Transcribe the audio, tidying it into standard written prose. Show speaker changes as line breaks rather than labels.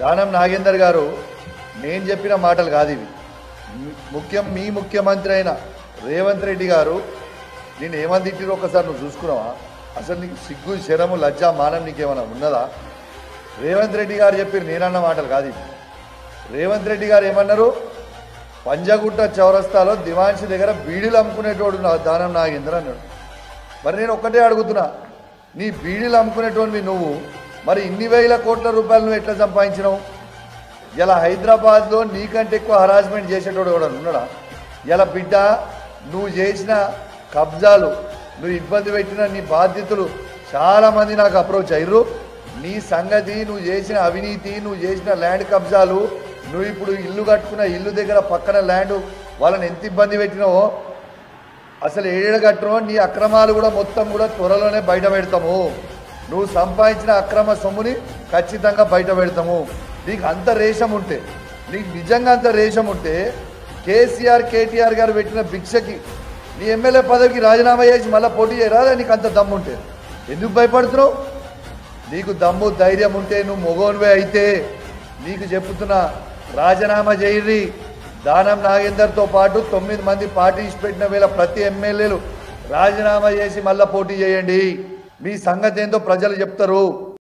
దానం నాగేందర్ గారు నేను చెప్పిన మాటలు కాదు ఇవి. మీ ముఖ్యమంత్రి అయిన రేవంత్ రెడ్డి గారు నేను ఏమని తిట్టిరో ఒకసారి నువ్వు చూసుకున్నావా? అసలు నీకు సిగ్గు శరము లజ్జ మానం నీకేమైనా ఉన్నదా? రేవంత్ రెడ్డి గారు చెప్పిన నేనన్న మాటలు కాదు ఇవి. రేవంత్ రెడ్డి గారు ఏమన్నారు? పంజగుట్ట చౌరస్తాలో దివాన్షి దగ్గర బీడీలు అమ్ముకునేటోడు దానం నాగేందర్ అన్నాడు. మరి నేను ఒక్కటే అడుగుతున్నా, నీ బీడీలు అమ్ముకునేటోడివి నువ్వు, మరి ఇన్ని వేల కోట్ల రూపాయలు నువ్వు ఎట్లా సంపాదించినావు? ఇలా హైదరాబాద్లో నీకంటే ఎక్కువ హరాస్మెంట్ చేసేటోడు కూడా ఉన్నాడా? ఇలా బిడ్డ నువ్వు చేసిన కబ్జాలు, నువ్వు ఇబ్బంది పెట్టిన నీ బాధ్యతలు చాలామంది నాకు అప్రోచ్ అయ్యారు. నీ సంగతి, నువ్వు చేసిన అవినీతి, నువ్వు చేసిన ల్యాండ్ కబ్జాలు, నువ్వు ఇప్పుడు ఇల్లు కట్టుకున్న ఇల్లు దగ్గర పక్కన ల్యాండ్ వాళ్ళని ఎంత ఇబ్బంది పెట్టినావో, అసలు ఏడగట్టునో నీ అక్రమాలు కూడా మొత్తం కూడా త్వరలోనే బయట పెడతాము. నువ్వు సంపాదించిన అక్రమ సొమ్ముని ఖచ్చితంగా బయట పెడతాము. నీకు అంత రేషం ఉంటే, నీకు నిజంగా అంత రేషం ఉంటే కేటీఆర్ గారు పెట్టిన భిక్షకి నీ ఎమ్మెల్యే పదవికి రాజీనామా చేసి మళ్ళీ పోటీ చేయరాదా? నీకు అంత దమ్ము ఉంటే ఎందుకు భయపడుతున్నావు? నీకు దమ్ము ధైర్యం ఉంటే, నువ్వు మొగోన్వే అయితే నీకు చెప్తున్నా, రాజీనామా చేయరి. దానం నాగేందర్తో పాటు 9 మంది పార్టీ పెట్టిన వేళ ప్రతి ఎమ్మెల్యేలు రాజీనామా చేసి మళ్ళీ పోటీ చేయండి. మీ సంగతి ఏందో ప్రజలు చెప్తారు.